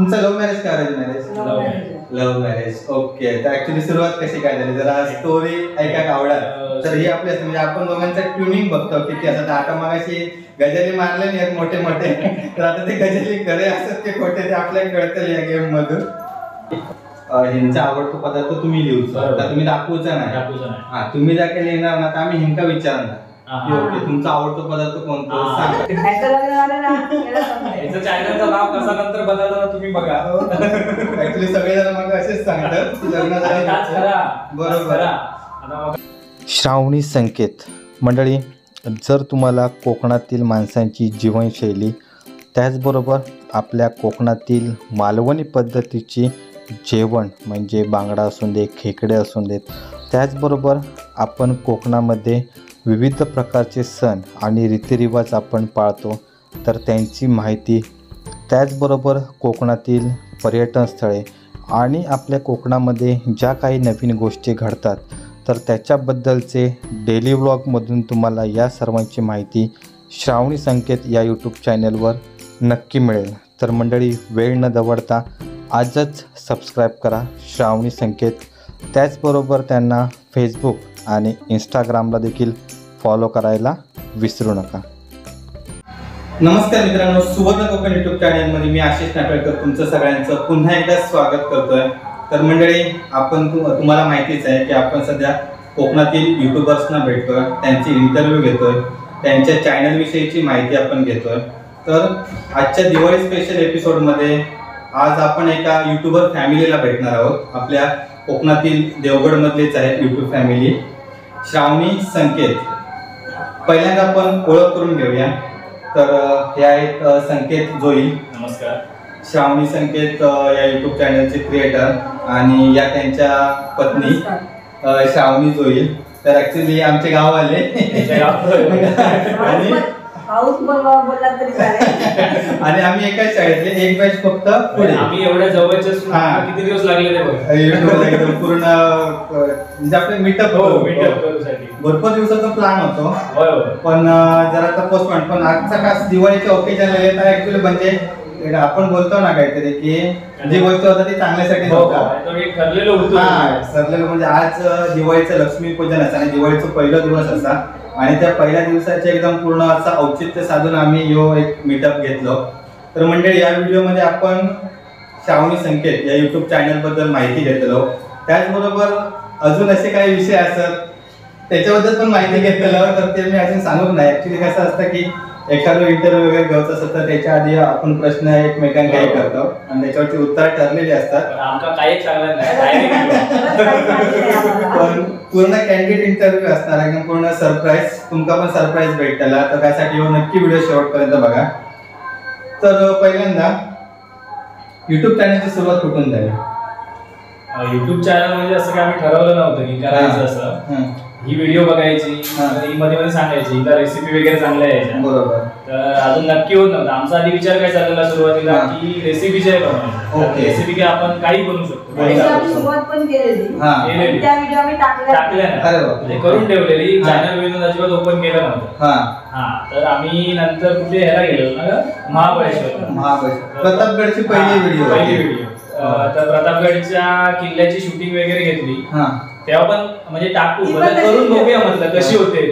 तुमचं love marriage का arrange marriage? Love marriage. Okay. तर ऍक्च्युली सुरुवात कशी काय झाली जरा स्टोरी ऐकायला आवडेल. तर ही आपल्या म्हणजे आपण दोघांचं ट्युनिंग बघतो किती असं. आता मगाशी गजली मारले नाही मोठे मोठे, तर आता ते गजली खरे असतात की खोटे ते आपल्याला कळतं या गेम मधून. ह्यांचा आवडतो पदार्थ तुम्ही लिहूचा, आता तुम्ही दाखवूचा नाही. हा, तुम्ही जर काही लिहिणार ना तर आम्ही हिंका विचारणार की ओके तुमचा आवडतो पदार्थ कोणता सांगा. याचं चॅनलचं नाव कसं नंतर बदललं तुम्ही बघा. ऍक्च्युली सगळेजण मग असेच सांगतात की लग्न झालं. बरोबर. श्रावणी संकेत मंडळी, जर तुम्हाला कोकणातील माणसांची जीवनशैली त्याचबरोबर आपल्या कोकणातील मालवणी पद्धतीची जेवण म्हणजे बांगडा असून दे, खेकडे असून देत, त्याचबरोबर आपण कोकणामध्ये विविध प्रकारचे सण आणि रीतिरिवाज आपण पाळतो, तर त्यांची माहिती, त्याचबरोबर कोकणातील पर्यटन स्थळे आणि आपल्या कोकणामध्ये ज्या काही नवीन गोष्टी घडतात तर त्याच्याबद्दलचे डेली व्लॉगमधून तुम्हाला या सर्वांची माहिती श्रावणी संकेत या यूट्यूब चॅनलवर नक्की मिळेल. तर मंडळी, वेळ न दवडता आजच सबस्क्राईब करा श्रावणी संकेत. त्याचबरोबर त्यांना फेसबुक आणि इंस्टाग्रामला देखील फॉलो करायला विसरू नका. नमस्कार मित्रांनो, सुवर्ण कोकण यूट्यूब चॅनलमध्ये मी आशिष नाटळकर तुमचं सगळ्यांचं पुन्हा एकदा स्वागत करतोय. तर मंडळी, आपण तुम्हाला माहितीच आहे की आपण सध्या कोकणातील यूट्यूबर्सना भेटतोय, त्यांचे इंटरव्ह्यू घेतोय, त्यांच्या चॅनल विषयीची माहिती आपण घेतोय. तर आजच्या दिवाळी स्पेशल एपिसोडमध्ये आज आपण एका यूट्यूबर फॅमिलीला भेटणार आहोत. आपल्या कोकणातील देवगडमधलेच आहेत यूट्यूब फॅमिली, श्रावणी संकेत. पहिल्यांदा आपण ओळख करून घेऊया. तर हे आहेत संकेत जोई. नमस्कार. श्रावणी संकेत या यूट्यूब चॅनलचे क्रिएटर आणि या त्यांच्या पत्नी श्रावणी जोई. तर ऍक्च्युली आमचे गाव आले आणि आम्ही एकाच शाळेतले, एक बॅच फक्त पुढे. आम्ही एवढ्या जवळचे किती दिवस लागले ते बघा. एकदम पूर्ण म्हणजे आपले मीटअप भरपूर दिवसाचा प्लॅन होतो, पण जरा आता पोस्टपोन. पण आजचा खास दिवाळीच्या ओकेजन ऍक्च्युली म्हणजे आपण बोलतो ना काहीतरी की जी गोष्ट होता ती चांगल्यासाठी ठरलेलं म्हणजे आज दिवाळीचं लक्ष्मीपूजन असं आणि दिवाळीचं पहिला दिवस असा आणि त्या पहिल्या दिवसाचे एकदम पूर्ण असं औचित्य साधून आम्ही यो एक मीटअप घेतलो. तर मंडळी, या व्हिडिओमध्ये आपण श्रावणी संकेत या यूट्यूब चॅनल बद्दल माहिती घेतलो, त्याचबरोबर अजून असे काही विषय असतात त्याच्याबद्दल पण माहिती घेतलेलो. तर ते मी अजून सांगू नाही. ऍक्च्युली कसं असतं की एखादं इंटरव्ह्यू वगैरे घ्यायचं असतं तर त्याच्या आधी आपण प्रश्न एकमेकांना काही करतो आणि त्याच्यावरची उत्तर ठरलेली असतात. पण पूर्ण कॅन्डिडेट इंटरव्ह्यू असणार, एकदम पूर्ण सरप्राईज. तुमका पण सरप्राईज भेटला, तर त्यासाठी नक्की व्हिडिओ शेवटपर्यंत बघा. तर पहिल्यांदा युट्यूब चॅनलची सुरुवात कुठून झाली? युट्यूब चॅनल म्हणजे असं काय आम्ही ठरवलं नव्हतं की करायचं असं. ही व्हिडिओ बघायची, मध्ये मध्ये सांगायची का रेसिपी वगैरे चांगल्या यायच्या. बरोबर. तर अजून नक्की होत नव्हतं. आमचा आधी विचार काय चाललेला सुरुवातीला की रेसिपीचे बनवायची. रेसिपी काय आपण काही बनवू शकतो. सुरुवात पण केलेली, त्या व्हिडिओ आम्ही टाकल्या करून ठेवलेली. चॅनल अजिबात ओपन केलं नव्हतं. तर आम्ही नंतर कुठे ह्याला गेलो ना, महाबळेश्वर. प्रतापगडची पहिली व्हिडिओ. तर प्रतापगडच्या किल्ल्याची शूटिंग वगैरे घेतली. तेव्हा पण म्हणजे टाकू करून बघूया म्हटलं कशी होते.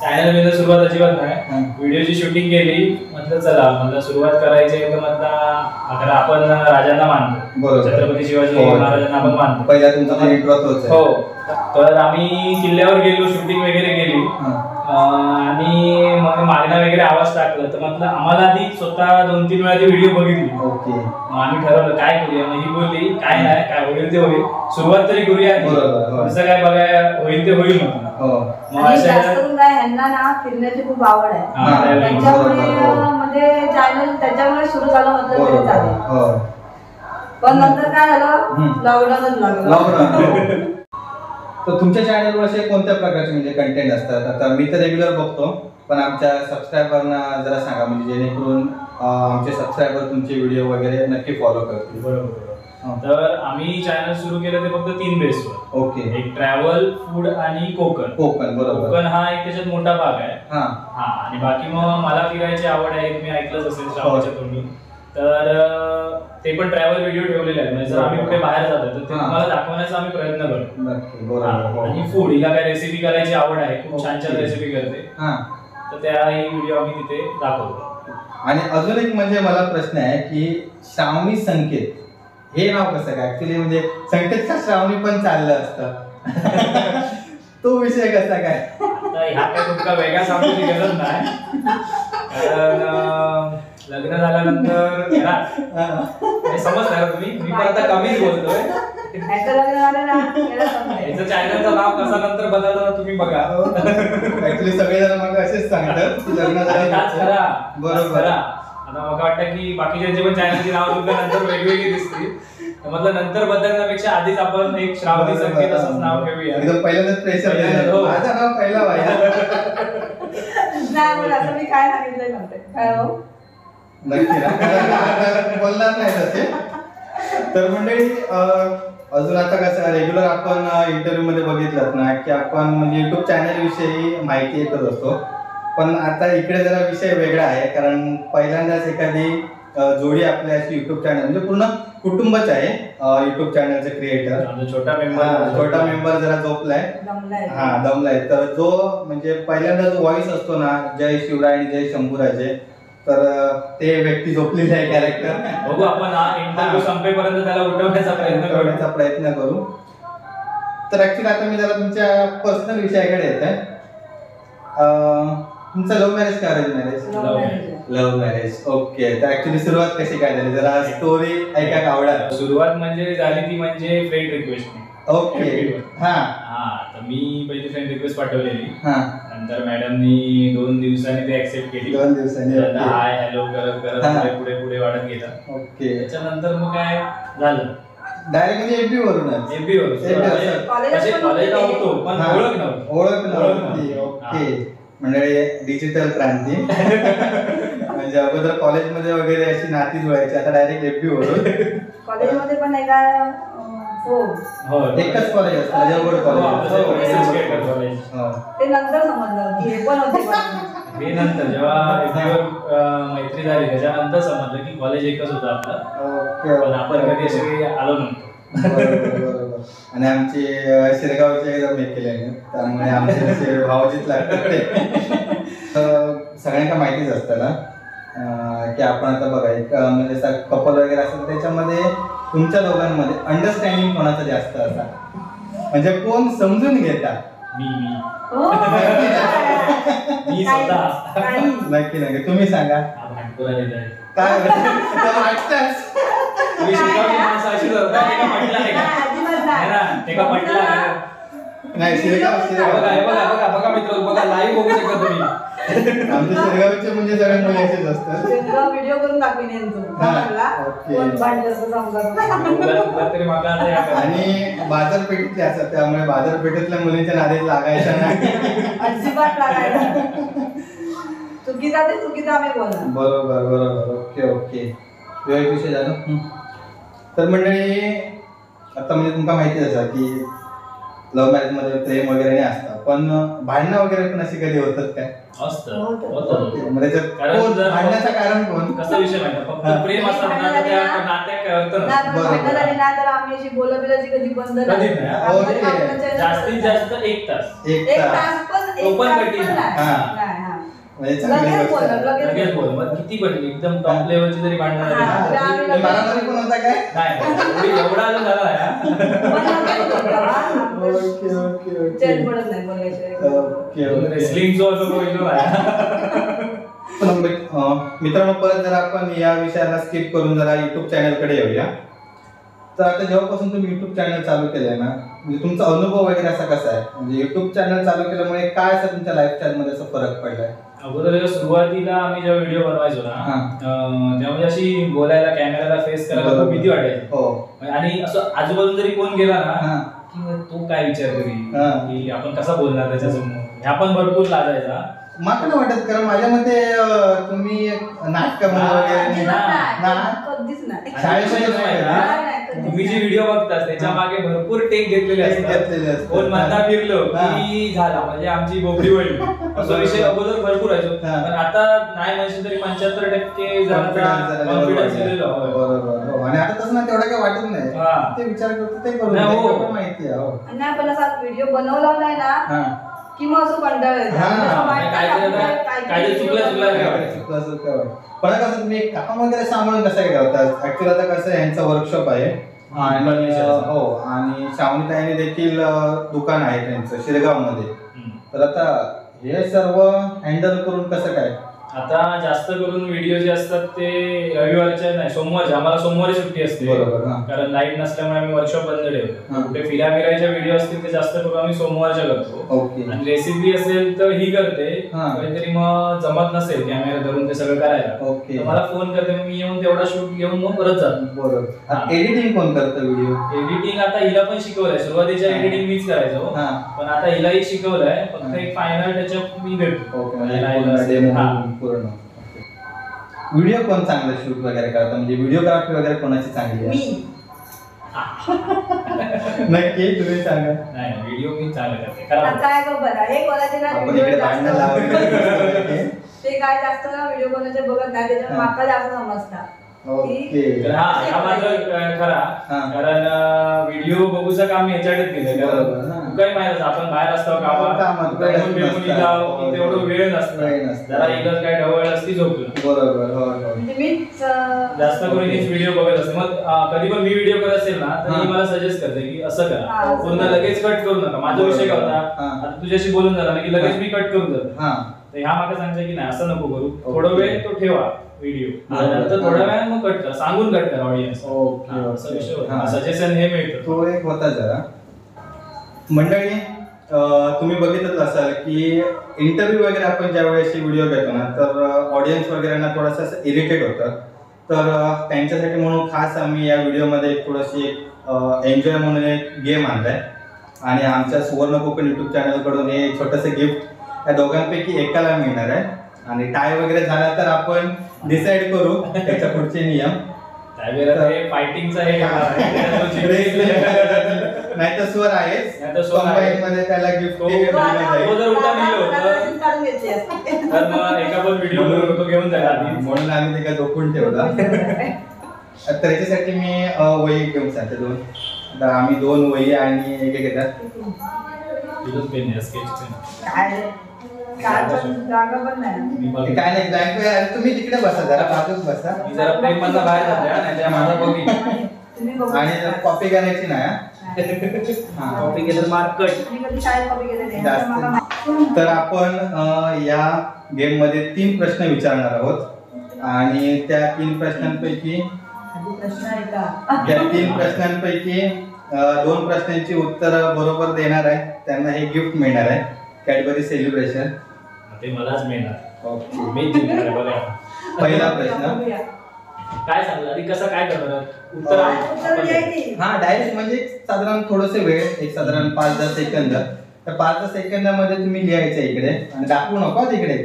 चॅनल मध्ये सुरुवात अजिबात नाही. व्हिडिओची शूटिंग केली, म्हटलं चला म्हटलं सुरुवात करायची तर म्हटलं आपण राजांना मानतो, छत्रपती शिवाजी महाराजांना आपण मानतो. पहिला तुमचा इंट्रो तोच आहे. हो. तर आम्ही किल्ल्यावर गेलो, शूटिंग वगैरे केली आणि मग मागणा वगैरे आवाज टाकला. तर म्हटलं आम्हाला आधी स्वतः 2-3 वेळा ती व्हिडिओ बघितली. मग आम्ही ठरवलं काय करूया. मग ही बोलली काय नाही, काय होईल ते होईल, सुरुवात तरी करूया, कसं काय बघाय होईल ते होईल. फिरण्याची खूप आवड आहे, त्याच्यामुळे चॅनल त्याच्यामुळे सुरू झालं म्हटलं तरी चालेल. पण नंतर काय झालं, लॉकडाऊनच लागलं. तर तुमच्या चॅनलवर असे कोणत्या प्रकारचे म्हणजे कंटेंट असतात? आता मी तर रेग्युलर बघतो, पण आमच्या सबस्क्रायबरना जरा सांगा म्हणजे जेणेकरून आमचे सबस्क्रायबर तुमचे व्हिडिओ वगैरे नक्की फॉलो करतील. बरोबर. तर आम्ही चॅनल सुरू केलं ते फक्त 3 बेसवर. ओके. एक ट्रॅव्हल, फूड आणि कोकण. बरोबर. कोकण हा एक त्याच्यात मोठा भाग आहे. आणि बाकी मग मला फिरायची आवड आहे, तुम्ही ऐकलंच असेल श्रावणीच्या तोंडून. तर ते पण ट्रॅव्हल व्हिडिओ ठेवलेले आहेत. म्हणजे जर आम्ही कुठे बाहेर जातो तर ते तुम्हाला दाखवण्याचा आम्ही प्रयत्न करतो. आणि फूड, हिला काय रेसिपी करायची आवड आहे, खूप छान छान रेसिपी करते, तर त्याही व्हिडिओ आम्ही तिथे दाखवतो. आणि अजून एक म्हणजे मला प्रश्न आहे की श्रावणी संकेत हे नाव कसं काय? ऍक्च्युली म्हणजे संकेतचा श्रावणी पण चाललं असतं तो विषय कसा काय? आता ह्या काय तुमका वेगळा सांगण्याची गरज नाही, कारण लग्न झाल्यानंतर समजणार तुम्ही, मी पण आता कमीच बोलतोय. याचं चॅनलचं नाव कसं नंतर बदललं तुम्ही बघा. ऍक्च्युली सगळेजण मग असेच सांगतात की लग्न झालं. बरोबर. आता मला वाटतं की बाकीच्यांचे पण चॅनलची नाव तुमच्या नंतर वेगवेगळी दिसतील, मतलब नंतर बदलण्यापेक्षा आधीच आपण एक श्रावणी संकेत असंच नाव ठेवूया. एकदम पहिल्यांदाच प्रेशर माझं नाव पहिला व्हायला. असं मी काय सांगितलं नव्हतं काय हो, नक्की ना बोलणार नाही तसे. तर मंडळी अजून आता कसं रेग्युलर आपण इंटरव्ह्यू मध्ये बघितलं ना की आपण म्हणजे युट्यूब चॅनल विषयी माहिती येतच असतो, पण आता इकडे जरा विषय वेगळा आहे. कारण पहिल्यांदाच एखादी जोडी आपल्या अशी युट्यूब चॅनल म्हणजे पूर्ण कुटुंबच आहे युट्यूब चॅनलचे क्रिएटर. छोटा मेंबर जरा झोपलाय, दमलाय. तर जो म्हणजे पहिल्यांदा जो व्हॉइस असतो ना, जय शिवराय आणि जय शंभूराजे, तर ते व्यक्ती झोपलेली आहे कॅरेक्टर. बघू आपण इंटरव्ह्यू संपेपर्यंत त्याला उठवण्याचा प्रयत्न करू. तर ऍक्च्युली आता मी जरा तुमच्या पर्सनल विषयाकडे येत आहे. तुमचं लव्ह मॅरेज का arrange marriage? Love marriage. Okay. तर ऍक्च्युली सुरुवात कशी काय झाली, जरा स्टोरी ऐकायला आवडेल. सुरुवात म्हणजे झाली ती म्हणजे फ्रेंड रिक्वेस्ट. ओके. तर मी पहिली फ्रेंड रिक्वेस्ट पाठवलेली, नंतर मॅडमनी 2 दिवसांनी ते ऍक्सेप्ट केली. 2 दिवसांनी हाय हॅलो करत करत पुढे पुढे वाढत गेलं. ओके. त्याच्यानंतर मग काय झालं, डायरेक्ट म्हणजे एफबी वरूनच. एफबी वरून कॉलेजला होतो पण ओळख नव्हती. ओके. म्हणजे डिजिटल क्रांती. म्हणजे अगोदर कॉलेजमध्ये वगैरे अशी नाती जुळायची, आता डायरेक्ट एफबी वरून. कॉलेजमध्ये पण एका एकच कॉलेज असतं, जवळ कॉलेज. ते नंतर समजलं की हे पण होते. हे नंतर जेव्हा एफबीवर मैत्री झाली त्याच्यानंतर समजलं की कॉलेज एकच होतं आपलं, पण आपण कधी असे आलो नव्हतो. बरोबर. आणि आमचे शिरगावचे एकदम हे केले, त्यामुळे आमचे भावजीत लागतात ते. सगळ्यांना माहितीच असतं ना की आपण आता बघा एक म्हणजे कपल वगैरे असतं, त्याच्यामध्ये तुमच्या दोघांमध्ये अंडरस्टँडिंग कोणाचं जास्त असतं, म्हणजे कोण समजून घेता? मी नक्की नक्की तुम्ही सांगा काय नाही. बघा मित्र, बघा लाईव्ह बघू शकता तुम्ही. आमच्या शेरगावचे म्हणजे सगळ्यात मुली असेच असतात. व्हिडिओ करून दाखवीन आणि बाजारपेठेतले असतात, त्यामुळे बाजारपेठेतल्या मुलींच्या नादी लागायच्या नाही, अजिबात लागायचा. चुकीचा ते चुकीचा आम्ही बोलणार. बरोबर. ओके. विषय झाला. तर मंडळी आता म्हणजे तुमका माहिती असं की लव्ह मॅरेज मध्ये प्रेम वगैरे नाही असतं, पण भांडणं वगैरे पण अशी कधी होतात काय? भांडण्याचं कारण कोण? कसा विषय माहिती, फक्त प्रेम असतात ना त्या नात्यात काय अर्थ नसतं. आम्ही अशी बोलाबिलाची कधी बंद नाही, जास्तीत जास्त 1 तास. 1 तास पण कठीण. लगेच बोल, मग किती पण एकदम टॉप लेवलची जरी भांडण मारामारी पण होता काय? नाही एवढा आलं झाला. मित्रांनो, परत जरा आपण या विषयाला स्किप करून जरा युट्यूब चॅनल कडे येऊया. तर आता जेव्हापासून तुम्ही युट्यूब चॅनल चालू केलंय ना, म्हणजे तुमचा अनुभव वगैरे असा कसा आहे, म्हणजे युट्यूब चॅनल चालू केल्यामुळे काय असं तुमच्या लाईफस्टाईल मध्ये असं फरक पडलाय? अगोदर सुरुवातीला आम्ही जेव्हा व्हिडिओ बनवायचो ना, त्यामध्ये अशी बोलायला कॅमेराला फेस करायला खूप भीती वाटायची. आणि असं आजूबाजू जरी कोण गेला ना की तो काय विचार करी की आपण कसा बोलणार त्याच्यासमोर, ह्या पण भरपूर लाजायचा. मला नाही वाटत, कारण माझ्या मते तुम्ही नाटकामध्ये वगैरे तुम्ही जी व्हिडिओ बघतास त्याच्या मागे भरपूर टेक घेतलेले असतात. कोण म्हणता फिरलो की झाला म्हणजे आमची बोबडी वळली, असा विषय अगोदर भरपूर आहे. पण आता नाही म्हणशील तरी 75% कॉन्फिडन्स दिलेलो. आणि ते विचार करतो ते करू नाही, हो. माहिती आहे हो. नाही पण असा व्हिडिओ बनवला नाही ना की मग असं कंटाळ येतो. असं वाटतं काहीतरी चुकलं पण कसं तुम्ही काम वगैरे सांभाळून कसं काय करतात ऍक्च्युअली आता कसं यांचं वर्कशॉप आहे आणि हो आणि श्रावणीताईने देखील दुकान आहे त्यांचं शिरगाव मध्ये. तर आता हे सर्व हँडल करून कसं काय आता जास्त करून व्हिडिओ जे असतात ते रविवारच्या नाही सोमवारच्या, आम्हाला सोमवारी सुट्टी असते. बरोबर, कारण लाईट नसल्यामुळे आम्ही वर्कशॉप बंद ठेवतो. कुठे फिरायचे व्हिडिओ असतील ते जास्त करून आम्ही सोमवारच्या करतो. ओके. आणि रेसिपी असेल तर ही करते, काहीतरी मग जमत नसेल कॅमेरा धरून ते सगळं करायला, ओके, तर मला फोन करते, मी येऊन तेवढा शूट घेऊन मग परत जातो. बरोबर. एडिटिंग कोण करतं व्हिडिओ? एडिटिंग आता हिला पण शिकवलंय, सुरुवातीच्या एडिटिंग मीच करायचो, पण आता हिलाही शिकवलंय, फक्त एक फायनल त्याच्यात मी देतो. पूर्ण व्हिडिओ कोण चांगलं शूट वगैरे करतं, म्हणजे व्हिडिओग्राफी वगैरे कोणाची चांगली आहे? मी नक्की तुम्ही सांगा. नाही व्हिडिओ मी चांगलं करते, कारण काय बघ हे कोणाचे ना आपण व्हिडिओ इकडे भांडणं लावले. ते काय जास्त ना व्हिडिओ कोणाचे बघत नाही, त्याच्यामुळे माका जास्त समजतात. ओके. हा मात्र खरा, कारण व्हिडिओ बघूचं काम मी ह्याच्याकडेच केलं. तू काही माहित असं आपण बाहेर असतो कामात तेवढं वेळ नसतं, जरा इकडं काय ढवळ असती झोपलं. बरोबर. म्हणजे मीच जास्त करून हीच व्हिडिओ बघत असते. मग कधी पण मी व्हिडिओ करत असेल ना तर मी मला सजेस्ट करते की असं करा, पूर्ण लगेच कट करू नका. माझा विषय काय होता, आता तुझ्याशी बोलून झाला की लगेच मी कट करून जातो, तर ह्या मागे सांगते की नाही असं नको करू, थोडं वेळ तो ठेवा व्हिडिओ, नंतर थोड्या वेळात मग कट कर, सांगून कट कर ऑडियन्स. असा विषय होता, सजेशन हे मिळतं. तो एक होता जरा. मंडळी तुम्ही बघितलंच असाल की इंटरव्ह्यू वगैरे आपण ज्या वेळेस व्हिडिओ घेतो ना तर ऑडियन्स वगैरेंना थोडंसं असं इरिटेट होतं, तर त्यांच्यासाठी म्हणून खास आम्ही या व्हिडिओमध्ये थोडीशी एन्जॉय म्हणून एक गेम आणलाय आणि आमच्या सुवर्ण कोकण युट्यूब चॅनलकडून हे छोटंसं गिफ्ट या दोघांपैकी एकाला मिळणार आहे. आणि टाय वगैरे झाला तर आपण डिसाइड करू त्याच्या पुढचे नियम. फायटिंगचा नाही तर स्वर आहेच, मध्ये त्याला गिफ्ट तर मग एका पण व्हिडिओ घेऊन जायला आधी, म्हणून आम्ही ते काय झोपून ठेवला. तर त्याच्यासाठी मी वही घेऊन सांगते दोन. तर आम्ही दोन वही आणि एक घेतात. काय नाही, तुम्ही तिकडे बसा, जरा बाजूच बसा. मी जरा प्रेम मधला बाहेर जाते माझा बघी आणि कॉपी करायची नाही. कॉपी केलं मार्क कट. तर आपण या गेम मध्ये 3 प्रश्न विचारणार आहोत आणि त्या 3 प्रश्नांपैकी 2 प्रश्नांची उत्तर बरोबर देणार आहे त्यांना हे गिफ्ट मिळणार आहे, कॅडबरी सेलिब्रेशन. ते मलाच मिळणार. ओके. मी जिंकणार आहे बघा. पहिला प्रश्न काय सांगलं आधी, कसं काय करणार उत्तर? डायरेक्ट म्हणजे साधारण थोडस वेळ, एक साधारण 5-10 सेकंद. तर 5-10 सेकंदामध्ये तुम्ही लिहायचं इकडे आणि दाखवू नका तिकडे.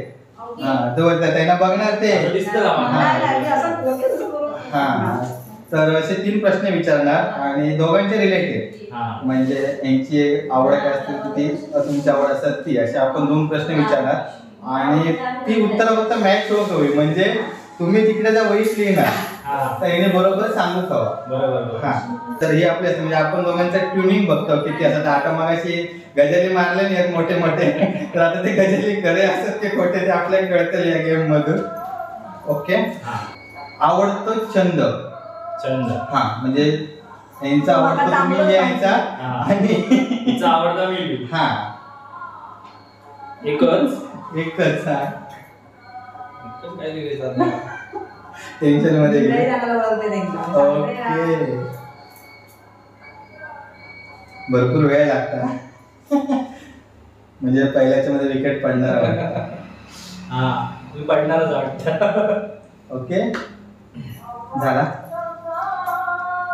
त्यांना बघणार ते. तर असे 3 प्रश्न विचारणार आणि दोघांचे रिलेटेड, म्हणजे यांची आवड काय असतील ती, तुमची आवड असतात ती, असे आपण 2 प्रश्न विचारणार आणि ती उत्तर फक्त मॅच होत होईल. म्हणजे तुम्ही तिकडे जर वहीच लिहिणार तर याने बरोबर सांगू हवा. बरोबर. तर हे आपले म्हणजे आपण दोघांचं ट्युनिंग बघतो किती असतात. आता मगाशी गजली मारले नाही मोठे मोठे, तर आता ते गजली खरे असतात ते खोटे ते आपल्याला कळतं या गेम मधून. ओके. आवडतो छंद. म्हणजे यांचा आवडतो तुम्ही लिहायचा आणि तिचा आवडता मी. एकच टेन्शन मध्ये. ओके. भरपूर वेळ लागतात म्हणजे पहिल्याच्या मध्ये विकेट पडणार. पडणारच वाटतं. ओके झाला.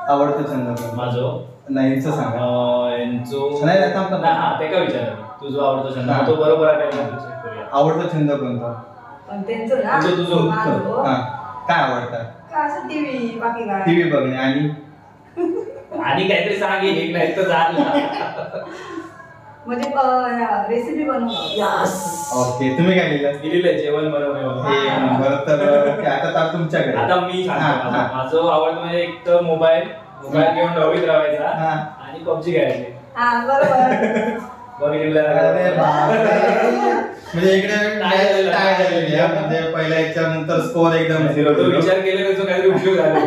आवडतो छंद माझं नाही सांगा. ते का विचार तुझं आवडतो छंद तो बरोबर आहे. आवडतो छंद कोणता? काय आवडतं? टीव्ही बघणे आणि काहीतरी सांग एक नाही तर म्हणजे रेसिपी बनवणं. ओके. तुम्ही काय लिहिलंय? जेवण बनवणे. आता तुमच्याकडे. आता मी माझं आवडतं म्हणजे एक तर मोबाईल मोबाईल घेऊन दहावीत राहायचा हा. आणि पबजी खेळायचे. हा बरोबर. बघितलं अरे बापरे. म्हणजे इकडे टाय झालेली आहे. म्हणजे पहिल्या याच्यानंतर स्कोर एकदम तो विचार केला त्याचा काहीतरी उपयोग झाला.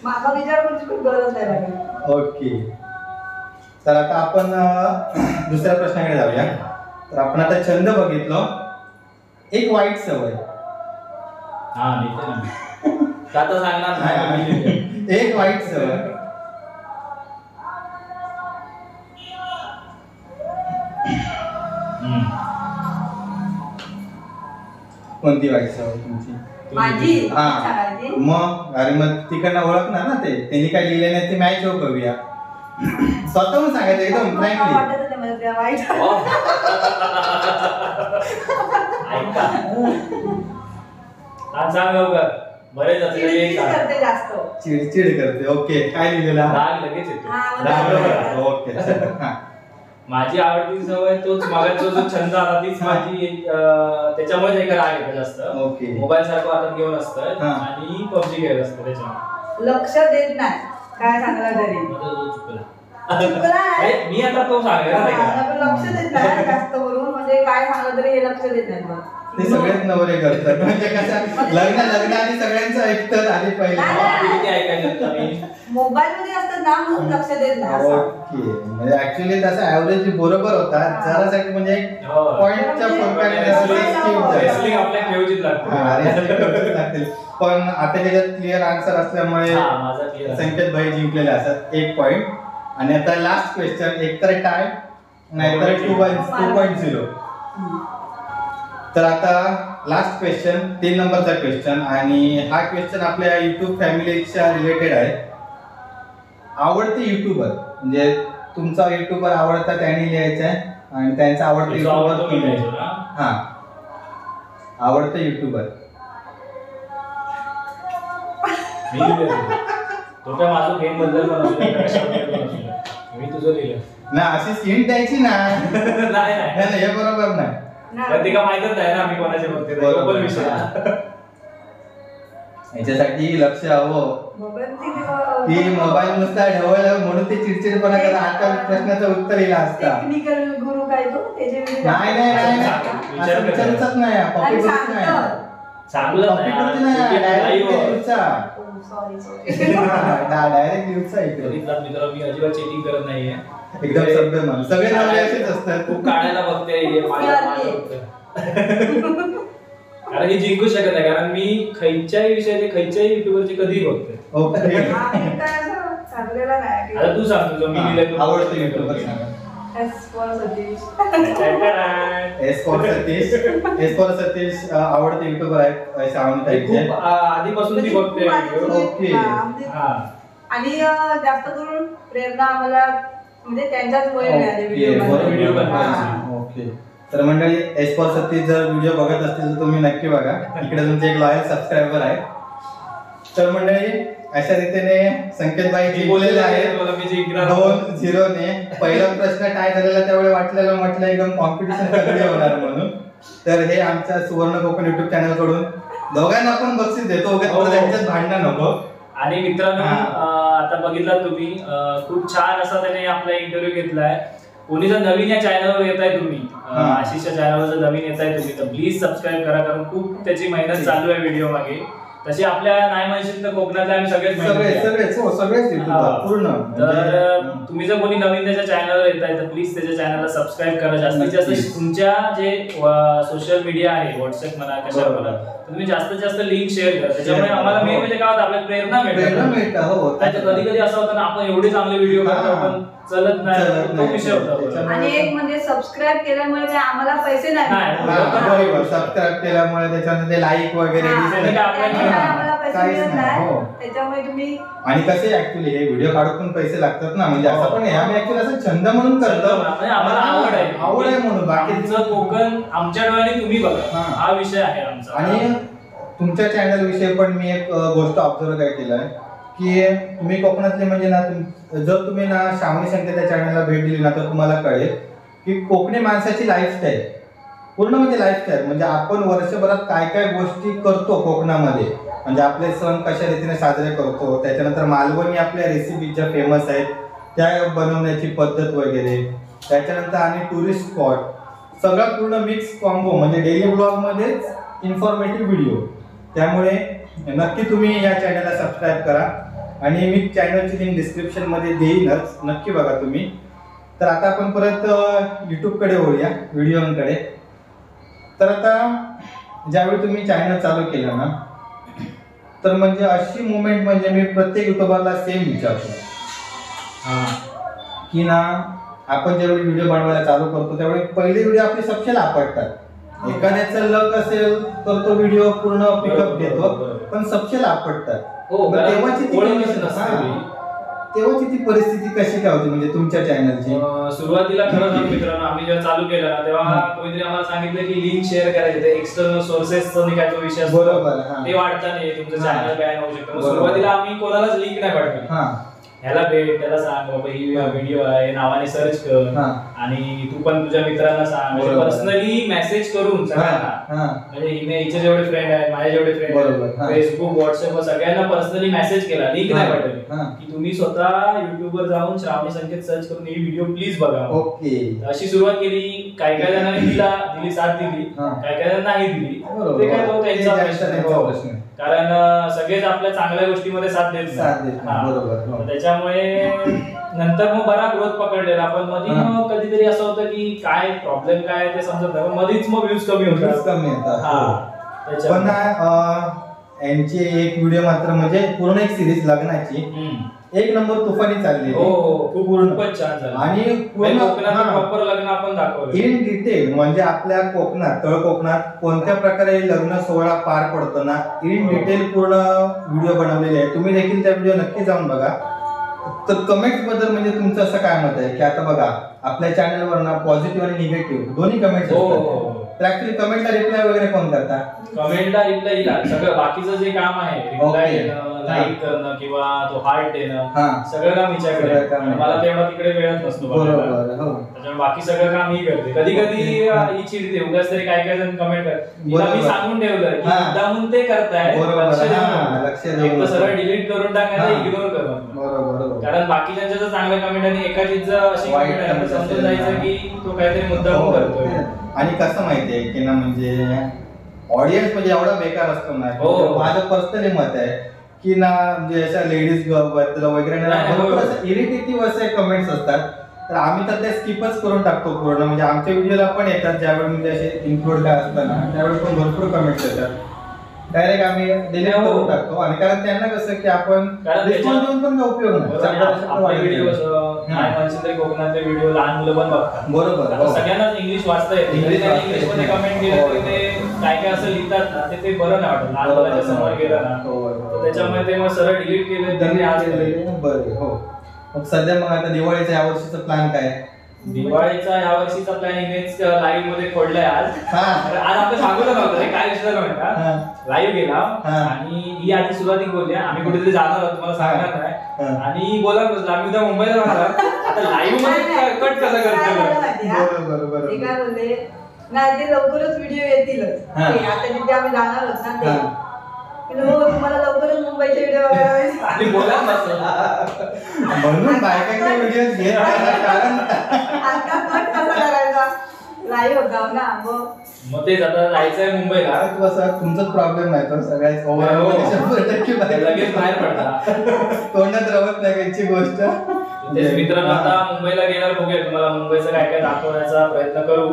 माझा विचार करूची खूप गरज नाही लागली. ओके. तर आता आपण दुसऱ्या प्रश्नाकडे जाऊया. तर आपण आता छंद बघितलो, एक वाईट सवय. हा लिहिते ना मी. आता सांगणार नाही. एक वाईट सवय. कोणती वाईट सवय तुमची? माझी हा सांगायची. मग अरे मग तिकडनं ओळखणार ना ते. त्यांनी काय लिहिले नाही ते मॅच हो करूया. स्वतःहून सांगायचं एकदम मला फ्रँकली. वाटत होतं मला त्या वाईट. ऐका. आज सांग लवकर. बरेच चिडचिड करते जास्त. चिडचिड करते. ओके. काय लिहिलेलं? राग लगेच येतो. हा, राग बरोबर. वगैरे. ओके चला. हा. माझी आवडती सवय तोच मागाचा जो छंद आला तीच माझी त्याच्यामुळे एक राग येतो जास्त. ओके. मोबाईल सारखं हातात घेऊन असतं हा. आणि पबजी खेळत असतं त्याच्यामुळे. लक्ष देत नाही काय सांगला तरी. माझा जो चुकला. चुकला आहे. अरे, मी आता तो सांगेल ना ते हा, का. पण लक्ष देत नाही जास्त करून. म्हणजे काय सांगलं तरी हे लक्ष देत नाही मग. ते सगळेच नवरे करतात. म्हणजे कसं लग्न आधी सगळ्यांचं ऐकतात आधी पहिले. आधी किती ऐकायचं आम्ही. मोबाईल मध्ये असतात ना म्हणून लक्ष देत नाही असं. ओके. म्हणजे ऍक्च्युली तसं ऍव्हरेज बरोबर होता. जरासाठी म्हणजे हो. पॉइंटच्या रेसलिंग आपल्या खेळूचीच लागते. पण आता त्याच्यात क्लिअर आन्सर असल्यामुळे हा, माझा clear. संकेत भाई जिंकलेले असतात 1 पॉइंट. आणि आता लास्ट क्वेश्चन, एकतर टाय नाहीतर 2.0. तर आता लास्ट क्वेश्चन 3 नंबरचा क्वेश्चन. आणि हा क्वेश्चन आपल्या युट्यूब फॅमिलीच्या रिलेटेड आहे. आवडते युट्यूबर म्हणजे तुमचा युट्यूबर आवडता त्यांनी लिहायचा आहे आणि त्यांचा आवडता युट्यूबर तुम्ही लिहायचा. हा आवडतं युट्यूबर. तो काय माझं गेम बद्दल पण असू शकतो. मी तुझं लिहिलं. ना अशी हिंट द्यायची ना. नाही नाही, हे बरोबर नाही. पण ते का माहितच नाही ना मी कोणाचे बघते. तो पण विषय आहे. याच्यासाठी लक्ष हवं मोबाईल ती की मोबाईल नुसता ढवळ म्हणून ते चिडचिडपणा करत. आता प्रश्नाचं उत्तर येईल असता. टेक्निकल गुरु काय तो त्याचे व्हिडिओ नाही नाही नाही नाही. असं विचारूच नाही. कॉपी आणि करत नाही. सांगतो. चांगलं कॉपी करत नाही. डायरेक्ट न्यूजचा. सॉरी डायरेक्ट न्यूजचा इकडे. बघितलं मित्र मी अजिबात चेटिंग करत नाहीये. एकदम सभ्य माणूस. सगळे नवरे असेच असतात. खूप काढायला बघते हे माझं बघते. कारण ही जिंकू शकत नाही. कारण मी खैच्याही विषयाचे खैच्याही युट्यूबरचे कधीही बघते. ओके. चाललेला नाही. आता तू सांग तुझं मी लिहिलंय. आवडतं युट्यूबर सांगा. S for Satish. S for Satish आवडते युट्यूबर आहेत श्रावणी ताईचे. खूप आधीपासून ती बघते ओके. हा. आणि जास्त करून प्रेरणा आम्हाला म्हणजे त्यांच्याच मुळे मिळाली व्हिडिओ व्हिडिओ. ओके. तर मंडळी एस फॉर सतीश जर व्हिडिओ बघत असतील तर तुम्ही नक्की बघा. इकडे तुमचे एक लॉयल सबस्क्रायबर आहे. तर मंडळी अशा रीतीने संकेत भाई जिंकलेले आहेत 2-0 ने. पहिला प्रश्न काय झालेला त्यावेळी वाटलेलं म्हटलं एकदम कॉम्पिटिशन कधी होणार म्हणून. तर हे आमच्या सुवर्ण कोकण युट्यूब चॅनल कडून दोघांना पण बक्षीस देतो. त्यांच्यात भांडणं नको. आणि मित्रांनो आता बघितला तुम्ही खूप छान असा त्याने आपला इंटरव्ह्यू घेतलाय. कोणी जर नवीन या चॅनलवर येताय तुम्ही आशिषच्या चॅनलवर जर नवीन येताय तुम्ही तर प्लीज सबस्क्राईब करा. कारण खूप त्याची मेहनत चालू आहे व्हिडिओ मागे. तशी आपल्या नाही म्हणशील तर कोकणातल्या आम्ही सगळेच पूर्ण. तर तुम्ही जर कोणी नवीन त्याच्या चॅनलवर येताय तर प्लीज त्याच्या चॅनलला सबस्क्राईब करा. जास्तीत जास्त तुमच्या जे सोशल मीडिया आहे व्हॉट्सअप म्हणा कशावर म्हणा तुम्ही जास्तीत जास्त लिंक शेअर करा. त्याच्यामुळे आम्हाला मेन म्हणजे काय होतं आपल्याला प्रेरणा मिळते. कधी कधी असं होतं ना आपण एवढे चांगले व्हिडिओ करतो पण चलत नाही तो विषय होता. आणि एक म्हणजे सबस्क्राईब केल्यामुळे काय आम्हाला पैसे नाही. बरोबर. सबस्क्राईब केल्यामुळे त्याच्यामध्ये लाईक वगैरे आम्हाला पैसे मिळत नाही. त्याच्यामुळे तुम्ही आणि कसे ऍक्च्युली हे व्हिडिओ काढून पण पैसे लागतात ना. म्हणजे असं पण आम्ही ऍक्च्युली असं छंद म्हणून करतो. आम्हाला आवड आहे म्हणून. बाकीचं कोकण आमच्या डोळ्याने तुम्ही बघा हा विषय आहे आमचा. आणि तुमच्या चॅनल विषयी पण मी एक गोष्ट ऑब्झर्व काय केलंय की तुम्ही कोकणातले म्हणजे ना जर तुम्ही ना श्रावणी संकेतच्या चॅनलला भेट दिली ना तर तुम्हाला कळेल की कोकणी माणसाची लाईफस्टाईल पूर्ण म्हणजे लाईफस्टाईल म्हणजे आपण वर्षभरात काय काय गोष्टी करतो कोकणामध्ये म्हणजे आपले सण कशा रीतीने साजरे करतो, त्याच्यानंतर मालवणी आपल्या रेसिपी ज्या फेमस आहेत त्या बनवण्याची पद्धत वगैरे, त्याच्यानंतर आणि टुरिस्ट स्पॉट, सगळा पूर्ण मिक्स कॉम्बो म्हणजे डेली ब्लॉग मध्येच इन्फॉर्मेटिव्ह व्हिडिओ. त्यामुळे नक्की तुम्ही या चॅनलला सबस्क्राईब करा आणि मी चॅनलची लिंक डिस्क्रिप्शन मध्ये देईनच, नक्की बघा तुम्ही. तर आता आपण परत यूट्यूबकडे वळूया, व्हिडिओकडे. तर आता ज्यावेळी तुम्ही चॅनल चालू केलं ना, तर म्हणजे अशी मुवमेंट म्हणजे मी प्रत्येक युट्यूबरला सेम विचारतो की ना, आपण ज्यावेळी व्हिडिओ बनवायला चालू करतो त्यावेळी पहिले व्हिडिओ आपले सबसे आपटतात. एखाद्याचं लक असेल तर तो व्हिडिओ पूर्ण पिकअप घेतो, पण सबसे आपटतात. तेव्हाची ती परिस्थिती कशी काय होती म्हणजे तुमच्या चॅनलची? सुरुवातीला खरं सांगू मित्रांनो, आम्ही जेव्हा चालू केलं ना तेव्हा कोणीतरी आम्हाला सांगितलं की लिंक शेअर करायचे, एक्सटर्नल सोर्सेसचा निघायचा विषय असतो, बरोबर, ते वाढता नाही, तुमचं चॅनल बॅन होऊ शकतं. सुरुवातीला आम्ही कोणालाच लिंक नाही पाठवली, ह्याला भेट, त्याला सांग बाबा ही व्हिडिओ आहे नावाने सर्च कर आणि तू पण तुझ्या मित्रांना सांग, पर्सनली मेसेज करून सगळ्यांना, म्हणजे हिचे जेवढे फ्रेंड आहेत, माझे जेवढे फ्रेंड आहेत, फेसबुक व्हॉट्सअप सगळ्यांना पर्सनली मेसेज केला, लिंक नाही पाठवली, की तुम्ही स्वतः युट्यूबवर जाऊन श्रावणी संकेत सर्च करून ही व्हिडिओ प्लीज बघा. अशी सुरुवात केली. काही काही जणांनी दिली, साथ दिली, काही काही जणांना नाही दिली, ते काय तो त्यांचा प्रश्न, कारण सगळेच आपल्या चांगल्या गोष्टीमध्ये साथ देत नाही. त्याच्यामुळे नंतर मग बरा ग्रोथ पकडलेला, पण मध्ये मग कधीतरी असं होतं की काय प्रॉब्लेम काय ते समजत नाही, पण मध्येच मग व्ह्यूज कमी होतात. पण यांची एक व्हिडिओ मात्र म्हणजे पूर्ण एक सिरीज लग्नाची एक नंबर तुफानी चालली. खूपच छान झालं आणि प्रॉपर लग्न आपण दाखवलं इन डिटेल, म्हणजे आपल्या कोकणात, तळ कोकणात कोणत्या प्रकारे लग्न सोहळा पार पडतो ना, इन डिटेल पूर्ण व्हिडिओ बनवलेले आहे. तुम्ही देखील त्या व्हिडिओ नक्की जाऊन बघा. तर कमेंट्स बद्दल म्हणजे तुमचं असं काय मत आहे की आता बघा आपल्या चॅनलवर ना पॉझिटिव्ह आणि निगेटिव्ह दोन्ही कमेंट्स असतात. तर ऍक्च्युअली कमेंटला रिप्लाय वगैरे कोण करतात? कमेंटला रिप्लाय दिला, सगळं बाकीचं जे काम आहे रिप्लाय देणं, लाईक करणं किंवा तो हार्ट देणं, सगळं काम हिच्याकडे. मला तेवढा तिकडे वेळच नसतो, त्याच्यामुळे बाकी सगळं काम ही करते. कधी कधी ही चिडते, उगाच तरी काय काय जण कमेंट करतात, मी सांगून ठेवलं की मुद्दामून ते करताय, सगळं डिलीट करून टाकायचं, इग्नोर करणं. कारण बाकीच्यांच्या जर चांगल्या कमेंट आणि एखादीच अशी कमेंट आहे तर समजून जायचं की तो काहीतरी मुद्दाम करतोय. आणि कसं माहितीये की ना, म्हणजे ऑडियन्स म्हणजे एवढा बेकार असतो ना, माझं पर्सनली मत आहे की ना, म्हणजे अशा लेडीज बद्दल वगैरे इरिटेटिव्ह असे कमेंट्स असतात, तर आम्ही तर ते स्किपच करून टाकतो पूर्ण. म्हणजे आमच्या व्हिडिओला पण येतात ज्यावेळी म्हणजे असे इन्क्लूड काय असतात ना, त्यावेळी पण भरपूर कमेंट्स येतात, डायरेक्ट आम्ही डिलीट करून टाकतो. आणि कारण त्यांना कसं की आपण रिस्पॉन्स देऊन पण उपयोग नाही, कोकणातले व्हिडिओ लहान मुलं पण बघतात, बरोबर, सगळ्यांनाच इंग्लिश वाचता येते, इंग्लिश मध्ये कमेंट केलं ते काय काय असं लिहितात ना, ते बरं नाही वाटत. लहान मुलाच्या समोर गेलं ना, त्याच्यामुळे ते मग सरळ डिलीट केलं. बरं, हो. मग सध्या मग आता दिवाळीचा यावर्षीचा प्लॅन काय? दिवाळीचा यावर्षीचा प्लॅन इमेज लाईव्ह मध्ये पडलाय आज आपण सांगूच नव्हतं काय विषय माहिती, लाईव्ह गेला आणि ही आधी सुरुवाती बोलली आम्ही कुठेतरी जाणार आहोत, तुम्हाला सांगणार नाही, आणि बोला बसला आम्ही उद्या मुंबईला जाणार, आता लाईव्ह मध्ये कट कसं करतो, नाही ते लवकरच व्हिडिओ येतीलच. आता जिथे आम्ही जाणार आहोत ना ते तुम्हाला लवकरच मुंबईचे व्हिडिओ बघायला म्हणून बायकांचे व्हिडिओ घेत कारण आता कट कसा करायचा, लाईव्ह होता ना. मग तेच आता जायचंय मुंबईला, तुमचाच प्रॉब्लेम नाही तर सगळ्याच लगेच बाहेर पडता, तोंडात रवत नाही त्यांची गोष्ट. मित्रांनो आता मुंबईला गेल्यावर बघूया, तुम्हाला मुंबईचं काय काय दाखवण्याचा प्रयत्न करू.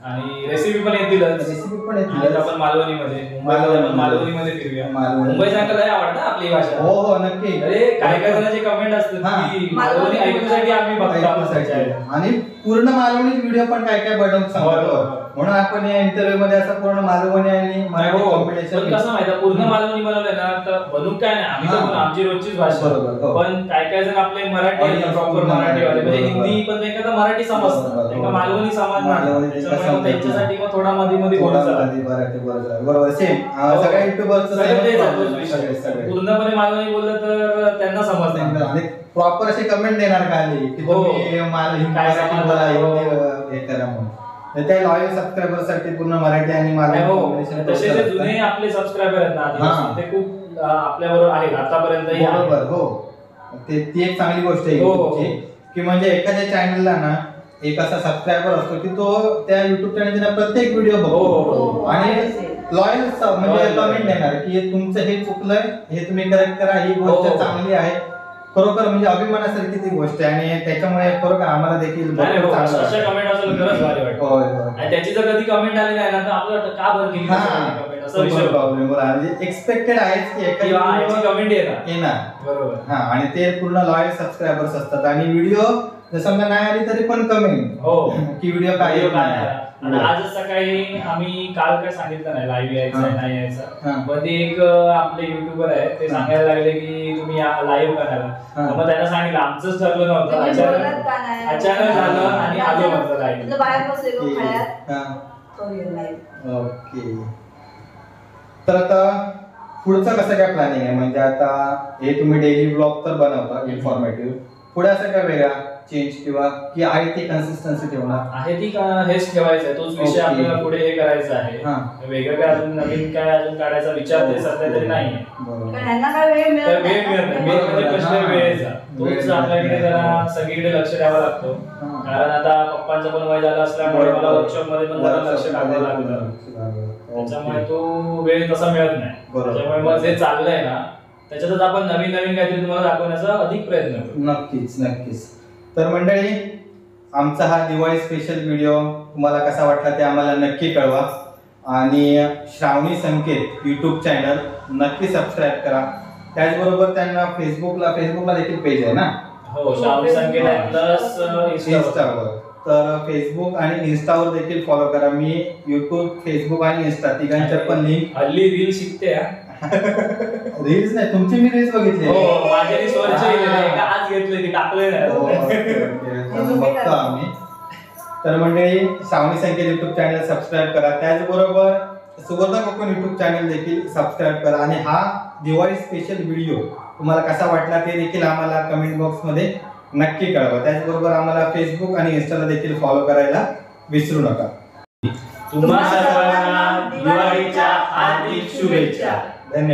आणि रेसिपी पण येतील, आपण मालवणीमध्ये मालवणीमध्ये फिरूया. मुंबई सांगायला लय आवडतं आपली भाषा. हो हो नक्की. अरे काय काय जणांचे कमेंट असतात की मालवणी ऐकण्यासाठी आम्ही बघतो, आणि पूर्ण मालवणी व्हिडिओ पण काय काय बनवून सांगतो, म्हणून आपण या इंटरव्ह्यू मध्ये असं पूर्ण मालवणी आणि मराठी कॉम्बिनेशन. कसं माहिती पूर्ण मालवणी बनवलंय ना, तर बनवून काय नाही, आम्ही तर आमची रोजचीच भाषा, पण काय काय जण आपले मराठी प्रॉपर मराठीवाले म्हणजे हिंदी पण एखादा मराठी समजतात, एका मालवणी समजणार, त्यांच्यासाठी मग थोडा मध्ये मध्ये बरोबर सेम सगळ्या युट्यूबरचं पूर्णपणे मालवणी बोललं तर त्यांना समजतं, आणि प्रॉपर असे कमेंट देणार का आले की तुम्ही मराठी बोला हे करा म्हणून. त्या लॉयल सबस्क्रायबर साठी पूर्ण मराठी आणि मालवणी तसे जे जुने आपले सबस्क्रायबर आहेत ना आधीपासून, ते खूप आपल्या बरोबर आहेत आतापर्यंत. बरोबर, हो. ती एक चांगली गोष्ट आहे YouTubeची, की म्हणजे एखाद्या चॅनलला ना एक असा सबस्क्रायबर असतो की तो त्या युट्यूब चॅनलचा प्रत्येक व्हिडिओ बघतो आणि लॉयल म्हणजे कमेंट देणार की तुमचं हे चुकलंय, हे तुम्ही करेक्ट करा, ही गोष्ट चांगली आहे. खरोखर म्हणजे अभिमानासारखी ती गोष्ट आहे आणि त्याच्यामुळे खरोखर आम्हाला देखील अशा कमेंट असेल खरंच भारी वाटतं. आणि त्याची जर कधी कमेंट आली नाही ना तर आपल्याला वाटतं का बरं केली कमेंट, असा विषय प्रॉब्लेम म्हणजे एक्सपेक्टेड आहेच की एखादी कमेंट येणार. बरोबर. आणि ते पूर्ण लॉयल सबस्क्रायबर्स असतात आणि व्हिडिओ समजा नाही आली तरी पण कमेंट की व्हिडिओ काय आणि आजच सकाळी आम्ही काल काय सांगितलं नाही लाईव्ह यायचं नाही यायचं, मग ते एक आपले युट्यूबर आहे ते सांगायला लागले की तुम्ही लाईव्ह करायला. मग त्यांना सांगितलं आमचंच ठरलं नव्हतं, अचानक झालं आणि आलो म्हटलं लाईव्ह. ओके. तर आता पुढचं कसं काय प्लॅनिंग आहे? म्हणजे आता हे तुम्ही डेली ब्लॉग तर बनवता इन्फॉर्मेटिव्ह, पुढे असं काय वेगळा चेंज किंवा की आहे ती कन्सिस्टन्सी ठेवणार आहे ती हेच ठेवायचं आहे, तोच विषय आपल्याला पुढे हे करायचा आहे. वेगळं काय अजून नवीन काय अजून काढायचा विचार ते सध्या तरी नाहीये. वेळ मिळत नाही, प्रश्न वेळेचा तोच आपल्याकडे जरा सगळीकडे लक्ष द्यावं लागतो. कारण आता पप्पांचं पण वय झालं असल्यामुळे मला वर्कशॉप मध्ये पण जरा लक्ष टाकावं लागतं, त्याच्यामुळे तो वेळ तसा मिळत नाही. त्याच्यामुळे मग जे चाललंय ना त्याच्यातच आपण नवीन नवीन काहीतरी तुम्हाला दाखवण्याचा अधिक प्रयत्न करू. नक्कीच. तर मंडळी, आमचा हा दिवाळी स्पेशल व्हिडिओ तुम्हाला कसा वाटला ते आम्हाला नक्की कळवा आणि श्रावणी संकेत यूट्यूब चॅनल नक्की सबस्क्राईब करा. त्याचबरोबर त्यांना फेसबुकला देखील पेज आहे ना? हो, श्रावणी संकेत प्लस इंस्टावर. तर फेसबुक आणि इंस्टावर देखील फॉलो करा. मी युट्यूब, फेसबुक आणि इंस्टा तिघांच्या पण लिंक. हल्ली रील शिकते. रील्स नाही, तुमची मी रील्स बघितली. माझे आज घेतले ती टाकले बघतो आम्ही. तर मंडळी, श्रावणी संकेत युट्यूब चॅनल सबस्क्राईब करा. त्याचबरोबर सुवर्ण कोकण युट्यूब चॅनल देखील सबस्क्राईब करा आणि हा दिवाळी स्पेशल व्हिडिओ तुम्हाला कसा वाटला ते देखील आम्हाला कमेंट बॉक्स मध्ये नक्की कळवा. त्याचबरोबर आम्हाला फेसबुक आणि इंस्टाला देखील फॉलो करायला विसरू नका. तुम्हा सर्वांना दिवाळीच्या हार्दिक शुभेच्छा. धन्यवाद.